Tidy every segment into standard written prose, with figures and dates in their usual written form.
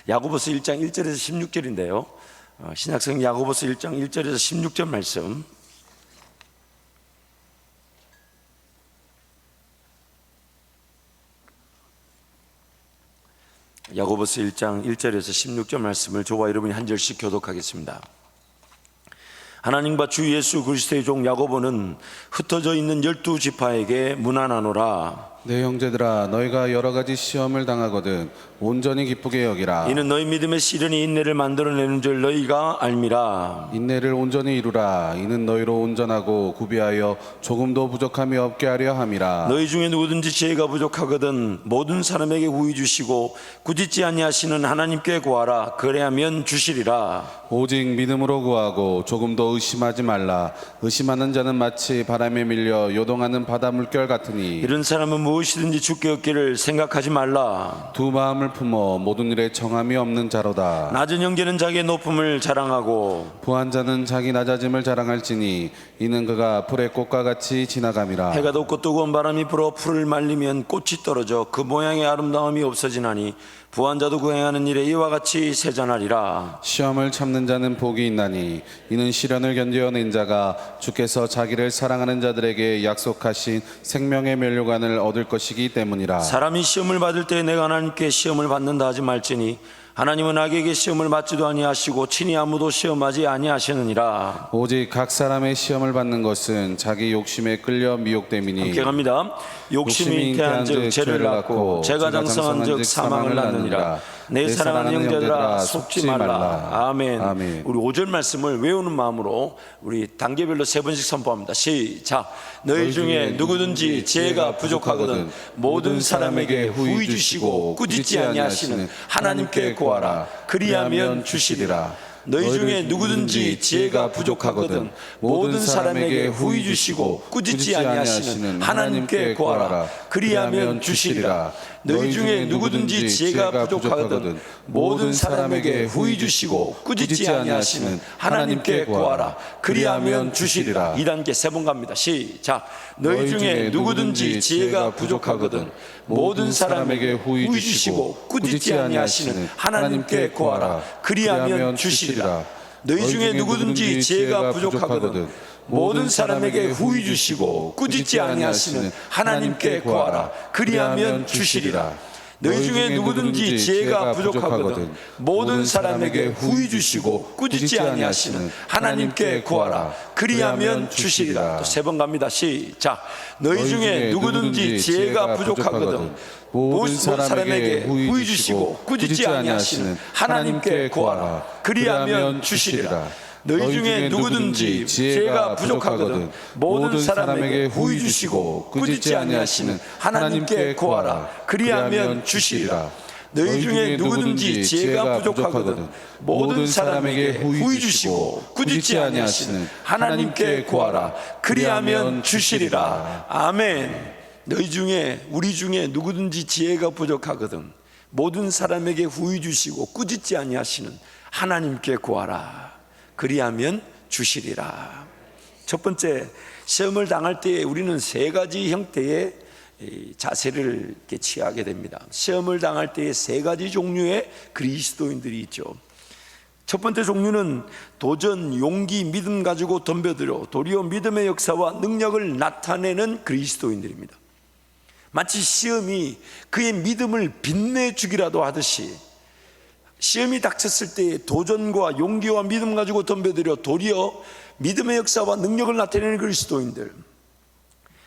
야고보서 1장 1절에서 16절인데요. 신약성 야고보서 1장 1절에서 16절 말씀. 야고보서 1장 1절에서 16절 말씀을 저와 여러분이 한 절씩 교독하겠습니다. 하나님과 주 예수 그리스도의 종 야고보는 흩어져 있는 12지파에게 문안하노라. 내 형제들아, 너희가 여러 가지 시험을 당하거든 온전히 기쁘게 여기라. 이는 너희 믿음의 시련이 인내를 만들어내는 줄 너희가 알미라. 인내를 온전히 이루라. 이는 너희로 온전하고 구비하여 조금도 부족함이 없게 하려 함이라. 너희 중에 누구든지 지혜가 부족하거든 모든 사람에게 후히 주시고 꾸짖지 아니하시는 하나님께 구하라. 그래야면 주시리라. 오직 믿음으로 구하고 조금도 의심하지 말라. 의심하는 자는 마치 바람에 밀려 요동하는 바다 물결 같으니 이런 사람은 무엇이든지 주께 얻기를 생각하지 말라. 두 마음을 품어 모든 일에 정함이 없는 자로다. 낮은 형제는 자기의 높음을 자랑하고 부한 자는 자기 낮아짐을 자랑할지니 이는 그가 풀의 꽃과 같이 지나감이라. 해가 돋고 뜨거운 바람이 불어 풀을 말리면 꽃이 떨어져 그 모양의 아름다움이 없어지나니 부한 자도 그 행하는 일에 이와 같이 세잔하리라. 시험을 참는 자는 복이 있나니 이는 시련을 견뎌낸 자가 주께서 자기를 사랑하는 자들에게 약속하신 생명의 면류관을 얻을 것이기 때문이라. 사람이 시험을 받을 때 내가 하나님께 시험을 받는다 하지 말지니 하나님은 악에게 시험을 받지도 아니하시고 친히 아무도 시험하지 아니하시느니라. 오직 각 사람의 시험을 받는 것은 자기 욕심에 끌려 미혹됨이니. 함께 갑니다. 욕심이 잉태한즉 죄를 낳고 죄가 장성한즉 사망을 낳느니라. 내 사랑하는 형제들아 속지 말라. 아멘. 우리 5절 말씀을 외우는 마음으로 우리 단계별로 3번씩 선포합니다. 시작. 너희 중에 누구든지 지혜가 부족하거든 모든 사람에게 후히 주시고 꾸짖지 아니하시는 하나님께 구하라. 그리하면 주시리라. 너희 중에 누구든지 지혜가 부족하거든 모든 사람에게 후히 주시고 꾸짖지 아니하시는 하나님께 구하라. 그리하면 주시리라. 너희 중에 누구든지 지혜가 부족하거든 모든 사람에게 후히 주시고 꾸짖지 아니하시는 하나님께 구하라. 그리하면 주시리라. 2단계 3번 갑니다. 시작. 너희 중에 누구든지 지혜가 부족하거든 모든 사람에게 후히 주시고 꾸짖지 아니하시는 하나님께 구하라. 그리하면 주시리라. 너희 중에 누구든지 지혜가 부족하거든 모든 사람에게 후히 주시고 꾸짖지 아니하시는 하나님께 구하라. 그리하면 주시리라. 너희 중에 누구든지 지혜가 부족하거든 모든 사람에게 후히 주시고 꾸짖지 아니하시는 하나님께 구하라. 그리하면 주시리라. 또 3번 갑니다. 시작. 너희 중에 누구든지 지혜가 부족하거든 모든 사람에게 후히 주시고 꾸짖지 아니하시는 하나님께 구하라. 그리하면 주시리라. 너희 중에 누구든지 지혜가 부족하거든 모든 사람에게 후히 주시고 꾸짖지 아니하시는 하나님께 구하라. 그리하면 주시리라. 너희 중에 누구든지 지혜가 부족하거든 모든 사람에게 후히 주시고 꾸짖지 아니하시는 하나님께 구하라. 그리하면 주시리라. 아멘. 너희 중에 우리 중에 누구든지 지혜가 부족하거든 모든 사람에게 후히 주시고 꾸짖지 아니하시는 하나님께 구하라. 그리하면 주시리라. 첫 번째, 시험을 당할 때 우리는 3가지 형태의 자세를 이렇게 취하게 됩니다. 시험을 당할 때에 3가지 종류의 그리스도인들이 있죠. 첫 번째 종류는 도전, 용기, 믿음 가지고 덤벼들어 도리어 믿음의 역사와 능력을 나타내는 그리스도인들입니다. 마치 시험이 그의 믿음을 빛내주기라도 하듯이 시험이 닥쳤을 때 도전과 용기와 믿음 가지고 덤벼들어 도리어 믿음의 역사와 능력을 나타내는 그리스도인들,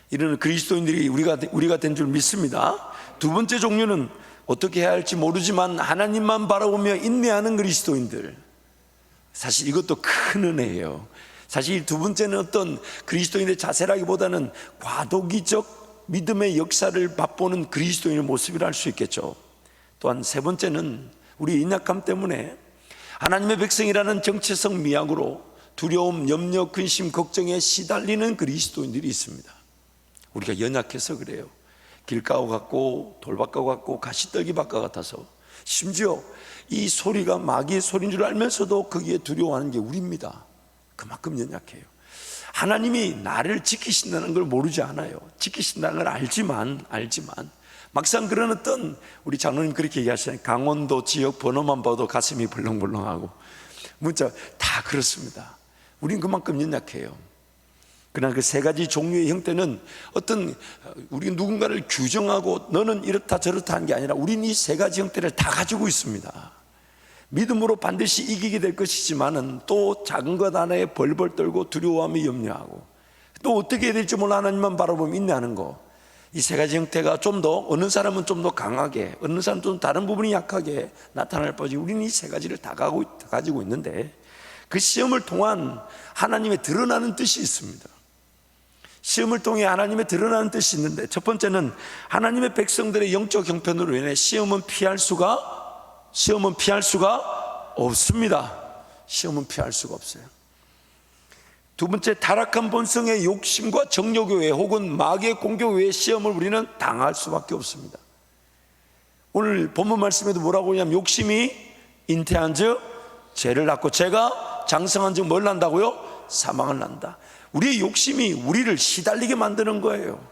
이런 그리스도인들이 우리가 된 줄 믿습니다. 두 번째 종류는 어떻게 해야 할지 모르지만 하나님만 바라보며 인내하는 그리스도인들. 사실 이것도 큰 은혜예요. 사실 두 번째는 어떤 그리스도인의 자세라기보다는 과도기적 믿음의 역사를 맛보는 그리스도인의 모습이라 할 수 있겠죠. 또한 3번째는 우리 인약함 때문에 하나님의 백성이라는 정체성 미학으로 두려움, 염려, 근심, 걱정에 시달리는 그리스도인들이 있습니다. 우리가 연약해서 그래요. 길가와 같고 돌밭과 같고 가시떨기밭과 같아서 심지어 이 소리가 마귀의 소리인 줄 알면서도 거기에 두려워하는 게 우리입니다. 그만큼 연약해요. 하나님이 나를 지키신다는 걸 모르지 않아요. 지키신다는 걸 알지만 막상 그런 어떤, 우리 장로님 그렇게 얘기하시잖아요. 강원도 지역 번호만 봐도 가슴이 벌렁벌렁하고, 문자 다 그렇습니다. 우린 그만큼 연약해요. 그러나 그 세 가지 종류의 형태는 어떤, 우리 누군가를 규정하고 너는 이렇다 저렇다 하는 게 아니라 우리는 이 세 가지 형태를 다 가지고 있습니다. 믿음으로 반드시 이기게 될 것이지만은 또 작은 것 하나에 벌벌 떨고 두려워하며 염려하고, 또 어떻게 해야 될지 몰라 하나님만 바라보며 인내하는 거, 이 세 가지 형태가 좀 더, 어느 사람은 좀 더 강하게, 어느 사람은 좀 다른 부분이 약하게 나타날 뿐이지 우리는 이 세 가지를 다 가지고 있는데, 그 시험을 통한 하나님의 드러나는 뜻이 있습니다. 시험을 통해 하나님의 드러나는 뜻이 있는데, 첫 번째는 하나님의 백성들의 영적 형편으로 인해 시험은 피할 수가 없습니다. 시험은 피할 수가 없어요. 두 번째, 타락한 본성의 욕심과 정욕 외에 혹은 마귀의 공격 외에 시험을 우리는 당할 수밖에 없습니다. 오늘 본문 말씀에도 뭐라고 하냐면, 욕심이 잉태한 즉 죄를 낳고 죄가 장성한 즉 뭘 난다고요? 사망을 난다. 우리의 욕심이 우리를 시달리게 만드는 거예요.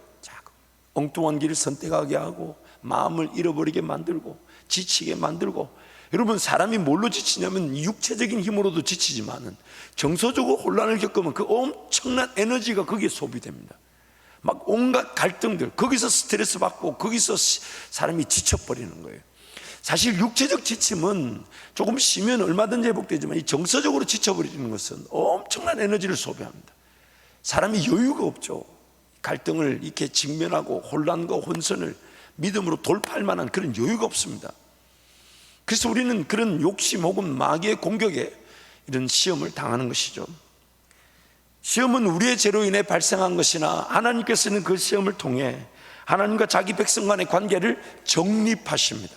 엉뚱한 길을 선택하게 하고, 마음을 잃어버리게 만들고, 지치게 만들고. 여러분, 사람이 뭘로 지치냐면 육체적인 힘으로도 지치지만은 정서적으로 혼란을 겪으면 그 엄청난 에너지가 거기에 소비됩니다. 막 온갖 갈등들, 거기서 스트레스 받고 거기서 사람이 지쳐버리는 거예요. 사실 육체적 지침은 조금 쉬면 얼마든지 회복되지만 이 정서적으로 지쳐버리는 것은 엄청난 에너지를 소비합니다. 사람이 여유가 없죠. 갈등을 이렇게 직면하고 혼란과 혼선을 믿음으로 돌파할 만한 그런 여유가 없습니다. 그래서 우리는 그런 욕심 혹은 마귀의 공격에 이런 시험을 당하는 것이죠. 시험은 우리의 죄로 인해 발생한 것이나 하나님께서는 그 시험을 통해 하나님과 자기 백성 간의 관계를 정립하십니다.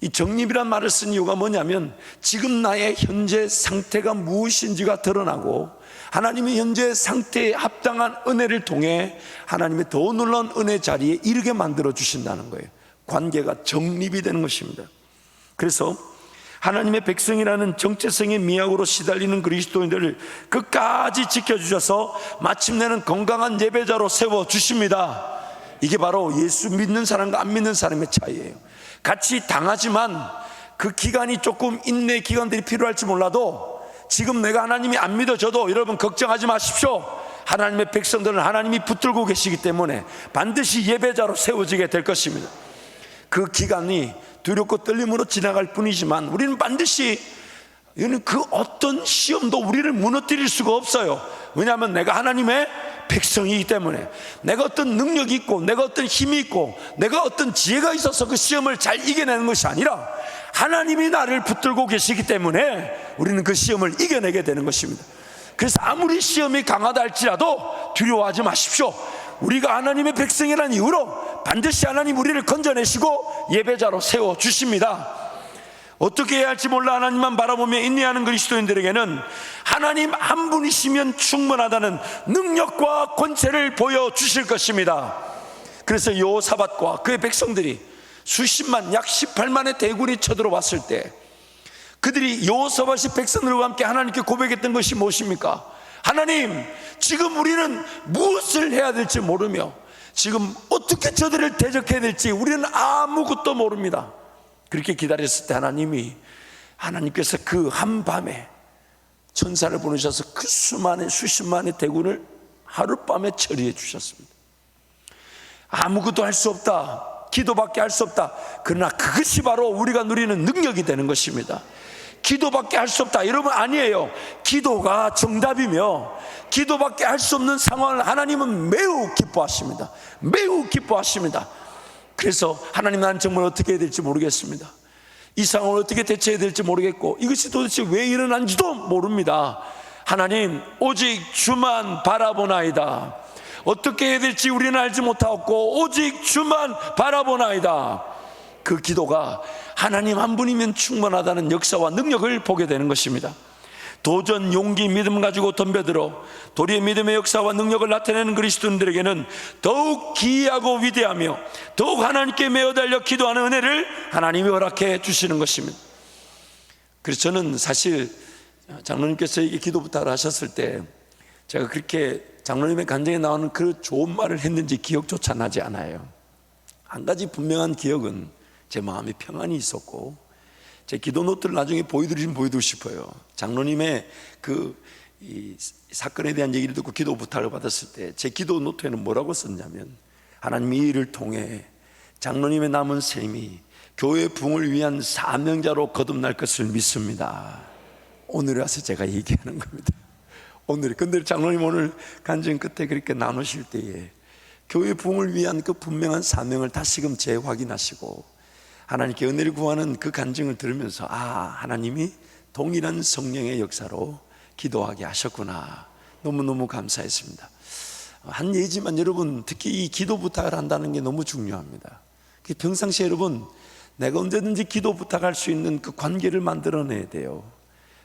이 정립이란 말을 쓴 이유가 뭐냐면, 지금 나의 현재 상태가 무엇인지가 드러나고 하나님의 현재 상태에 합당한 은혜를 통해 하나님의 더 놀라운 은혜 자리에 이르게 만들어 주신다는 거예요. 관계가 정립이 되는 것입니다. 그래서 하나님의 백성이라는 정체성의 미학으로 시달리는 그리스도인들을 끝까지 지켜주셔서 마침내는 건강한 예배자로 세워주십니다. 이게 바로 예수 믿는 사람과 안 믿는 사람의 차이예요. 같이 당하지만 그 기간이 조금 인내 기간들이 필요할지 몰라도, 지금 내가 하나님이 안 믿어져도 여러분 걱정하지 마십시오. 하나님의 백성들은 하나님이 붙들고 계시기 때문에 반드시 예배자로 세워지게 될 것입니다. 그 기간이 두렵고 떨림으로 지나갈 뿐이지만 우리는 반드시, 그 어떤 시험도 우리를 무너뜨릴 수가 없어요. 왜냐하면 내가 하나님의 백성이기 때문에, 내가 어떤 능력이 있고 내가 어떤 힘이 있고 내가 어떤 지혜가 있어서 그 시험을 잘 이겨내는 것이 아니라 하나님이 나를 붙들고 계시기 때문에 우리는 그 시험을 이겨내게 되는 것입니다. 그래서 아무리 시험이 강하다 할지라도 두려워하지 마십시오. 우리가 하나님의 백성이라는 이유로 반드시 하나님 우리를 건져내시고 예배자로 세워주십니다. 어떻게 해야 할지 몰라 하나님만 바라보며 인내하는 그리스도인들에게는 하나님 한 분이시면 충분하다는 능력과 권세를 보여주실 것입니다. 그래서 여호사밧과 그의 백성들이 수십만, 약 18만의 대군이 쳐들어왔을 때 그들이 여호사밧이 백성들과 함께 하나님께 고백했던 것이 무엇입니까? 하나님, 지금 우리는 무엇을 해야 될지 모르며 지금 어떻게 저들을 대적해야 될지 우리는 아무것도 모릅니다. 그렇게 기다렸을 때 하나님께서 그 한밤에 천사를 보내셔서 그 수십만의 대군을 하룻밤에 처리해 주셨습니다. 아무것도 할 수 없다, 기도밖에 할 수 없다. 그러나 그것이 바로 우리가 누리는 능력이 되는 것입니다. 기도밖에 할 수 없다, 여러분, 아니에요. 기도가 정답이며 기도밖에 할 수 없는 상황을 하나님은 매우 기뻐하십니다. 매우 기뻐하십니다. 그래서 하나님, 나는 정말 어떻게 해야 될지 모르겠습니다. 이 상황을 어떻게 대처해야 될지 모르겠고 이것이 도대체 왜 일어난지도 모릅니다. 하나님, 오직 주만 바라보나이다. 어떻게 해야 될지 우리는 알지 못하고 오직 주만 바라보나이다. 그 기도가 하나님 한 분이면 충분하다는 역사와 능력을 보게 되는 것입니다. 도전, 용기, 믿음 가지고 덤벼들어 도리의 믿음의 역사와 능력을 나타내는 그리스도인들에게는 더욱 기이하고 위대하며 더욱 하나님께 매어 달려 기도하는 은혜를 하나님이 허락해 주시는 것입니다. 그래서 저는 사실 장로님께서 이 기도 부탁을 하셨을 때 제가 그렇게 장로님의 간증에 나오는 그 좋은 말을 했는지 기억조차 나지 않아요. 한 가지 분명한 기억은 제 마음에 평안이 있었고, 제 기도 노트를 나중에 보여드리고 싶어요. 장로님의 이 사건에 대한 얘기를 듣고 기도 부탁을 받았을 때 제 기도 노트에는 뭐라고 썼냐면, 하나님이 이 일을 통해 장로님의 남은 삶이 교회 부흥을 위한 사명자로 거듭날 것을 믿습니다. 오늘 와서 제가 얘기하는 겁니다. 근데 장로님 오늘 간증 끝에 그렇게 나누실 때에 교회 부흥을 위한 그 분명한 사명을 다시금 재확인하시고 하나님께 은혜를 구하는 그 간증을 들으면서, 하나님이 동일한 성령의 역사로 기도하게 하셨구나, 너무너무 감사했습니다. 한 예지만 여러분, 특히 이 기도 부탁을 한다는 게 너무 중요합니다. 평상시에 여러분, 내가 언제든지 기도 부탁할 수 있는 그 관계를 만들어내야 돼요.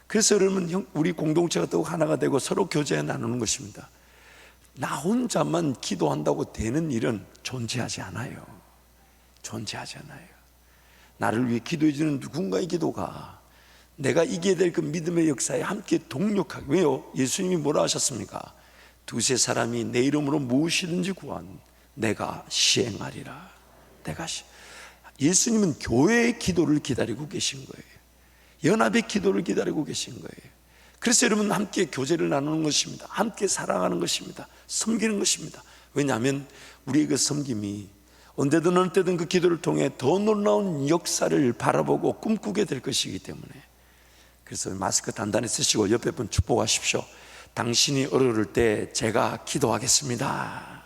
그래서 여러분, 우리 공동체가 더욱 하나가 되고 서로 교제 나누는 것입니다. 나 혼자만 기도한다고 되는 일은 존재하지 않아요. 나를 위해 기도해 주는 누군가의 기도가 내가 이겨야 될 그 믿음의 역사에 함께 동력하게. 왜요? 예수님이 뭐라 하셨습니까? 두세 사람이 내 이름으로 무엇이든지 구한 내가 시행하리라. 예수님은 교회의 기도를 기다리고 계신 거예요. 연합의 기도를 기다리고 계신 거예요. 그래서 여러분, 함께 교제를 나누는 것입니다. 함께 사랑하는 것입니다. 섬기는 것입니다. 왜냐하면 우리의 그 섬김이 언제든 어느 때든 그 기도를 통해 더 놀라운 역사를 바라보고 꿈꾸게 될 것이기 때문에. 그래서 마스크 단단히 쓰시고 옆에 분 축복하십시오. 당신이 어려울 때 제가 기도하겠습니다.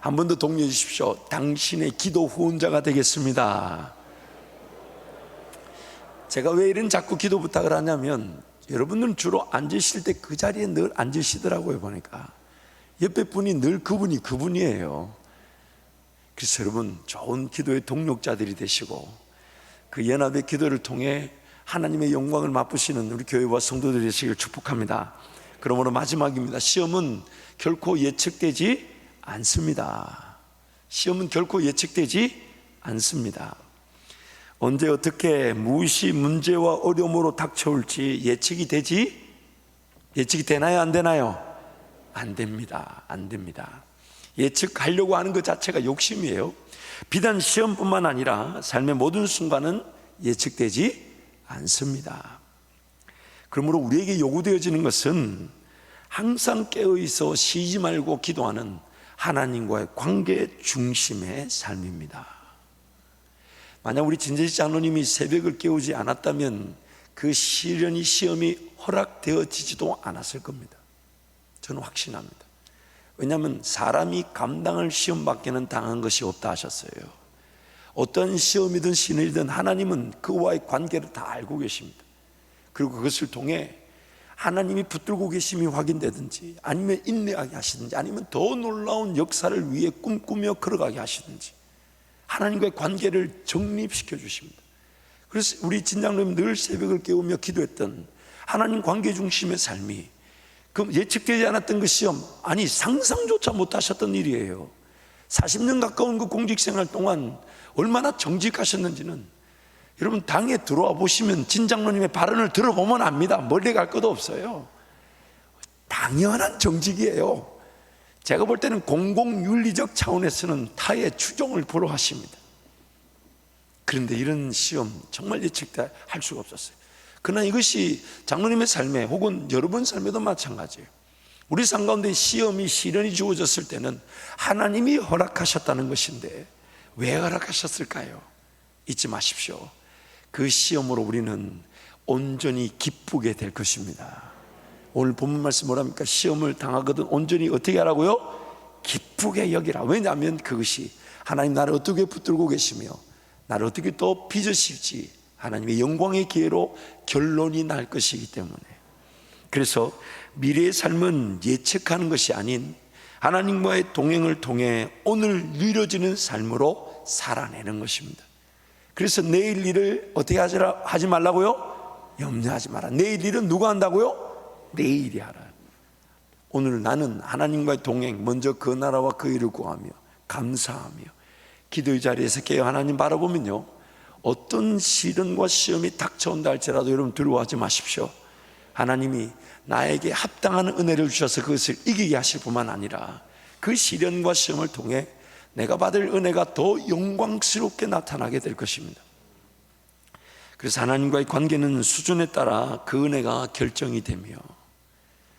한 번 더 독려해 주십시오. 당신의 기도 후원자가 되겠습니다. 제가 왜 이런 자꾸 기도 부탁을 하냐면, 여러분들은 주로 앉으실 때 그 자리에 늘 앉으시더라고요. 보니까 옆에 분이 늘 그분이에요. 그래서 여러분, 좋은 기도의 동력자들이 되시고 그 연합의 기도를 통해 하나님의 영광을 맛보시는 우리 교회와 성도들이 되시길 축복합니다. 그러므로 마지막입니다. 시험은 결코 예측되지 않습니다. 언제 어떻게 무엇이 문제와 어려움으로 닥쳐올지 예측이 되나요? 안 되나요? 안 됩니다. 예측하려고 하는 것 자체가 욕심이에요. 비단 시험뿐만 아니라 삶의 모든 순간은 예측되지 않습니다. 그러므로 우리에게 요구되어지는 것은 항상 깨어있어 쉬지 말고 기도하는 하나님과의 관계 중심의 삶입니다. 만약 우리 진재식 장로님이 새벽을 깨우지 않았다면 그 시험이 허락되어지지도 않았을 겁니다. 저는 확신합니다. 왜냐하면 사람이 감당할 시험밖에는 당한 것이 없다 하셨어요. 어떤 시험이든 신일이든 하나님은 그와의 관계를 다 알고 계십니다. 그리고 그것을 통해 하나님이 붙들고 계심이 확인되든지, 아니면 인내하게 하시든지, 아니면 더 놀라운 역사를 위해 꿈꾸며 걸어가게 하시든지 하나님과의 관계를 정립시켜 주십니다. 그래서 우리 진장로님 늘 새벽을 깨우며 기도했던 하나님 관계 중심의 삶이, 그 예측되지 않았던 그 시험, 상상조차 못하셨던 일이에요. 40년 가까운 그 공직생활 동안 얼마나 정직하셨는지는 여러분 당에 들어와 보시면 진장로님의 발언을 들어보면 압니다. 멀리 갈 것도 없어요. 당연한 정직이에요. 제가 볼 때는 공공윤리적 차원에서는 타의 추종을 불허하십니다. 그런데 이런 시험 정말 예측할 수가 없었어요. 그러나 이것이 장로님의 삶에 혹은 여러분 삶에도 마찬가지예요. 우리 삶 가운데 시험이 시련이 주어졌을 때는 하나님이 허락하셨다는 것인데 왜 허락하셨을까요? 잊지 마십시오. 그 시험으로 우리는 온전히 기쁘게 될 것입니다. 오늘 본문 말씀 뭐랍니까? 시험을 당하거든 온전히 어떻게 하라고요? 기쁘게 여기라. 왜냐하면 그것이 하나님 나를 어떻게 붙들고 계시며 나를 어떻게 또 빚으실지 하나님의 영광의 기회로 결론이 날 것이기 때문에. 그래서 미래의 삶은 예측하는 것이 아닌 하나님과의 동행을 통해 오늘 누려지는 삶으로 살아내는 것입니다. 그래서 내일 일을 어떻게 하지 말라고요? 염려하지 마라. 내일 일은 누가 한다고요? 내일이 하라. 오늘 나는 하나님과의 동행, 먼저 그 나라와 그 일을 구하며 감사하며 기도의 자리에서 깨어 하나님 바라보면요, 어떤 시련과 시험이 닥쳐온다 할지라도 여러분 두려워하지 마십시오. 하나님이 나에게 합당한 은혜를 주셔서 그것을 이기게 하실 뿐만 아니라 그 시련과 시험을 통해 내가 받을 은혜가 더 영광스럽게 나타나게 될 것입니다. 그래서 하나님과의 관계는 수준에 따라 그 은혜가 결정이 되며,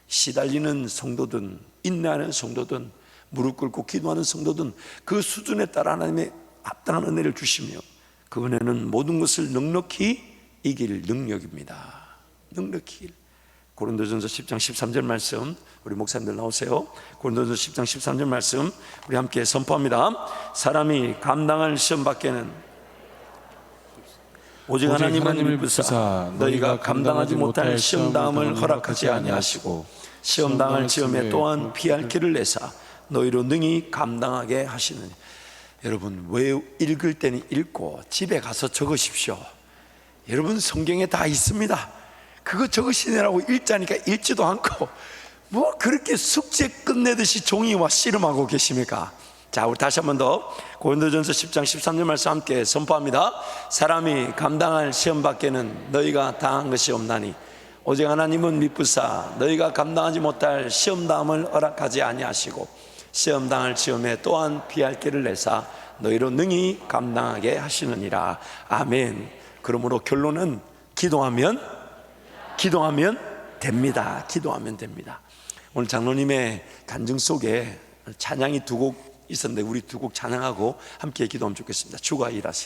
시달리는 성도든 인내하는 성도든 무릎 꿇고 기도하는 성도든 그 수준에 따라 하나님의 합당한 은혜를 주시며, 그 은혜는 모든 것을 넉넉히 이길 능력입니다. 넉넉히. 고린도전서 10장 13절 말씀, 우리 목사님들 나오세요. 고린도전서 10장 13절 말씀 우리 함께 선포합니다. 사람이 감당할 시험 밖에는 오직 하나님을 믿으사 너희가 감당하지 못할 시험 당함을 허락하지 아니하시고 시험 당할 즈음에 또한 피할 길을 내사 너희로 능히 감당하게 하시느니. 여러분, 왜 읽을 때는 읽고 집에 가서 적으십시오. 여러분, 성경에 다 있습니다. 그거 적으시느라고 읽자니까 읽지도 않고 뭐 그렇게 숙제 끝내듯이 종이와 씨름하고 계십니까? 자, 우리 다시 한 번 더 고린도전서 10장 13절 말씀 함께 선포합니다. 사람이 감당할 시험 밖에는 너희가 당한 것이 없나니 오직 하나님은 미쁘사 너희가 감당하지 못할 시험 당함을 허락하지 아니하시고 시험 당할 즈음에 또한 피할 길을 내사 너희로 능히 감당하게 하시느니라. 아멘. 그러므로 결론은 기도하면 됩니다. 기도하면 됩니다. 오늘 장로님의 간증 속에 찬양이 두 곡 있었는데 우리 두 곡 찬양하고 함께 기도하면 좋겠습니다. 주가 일하시는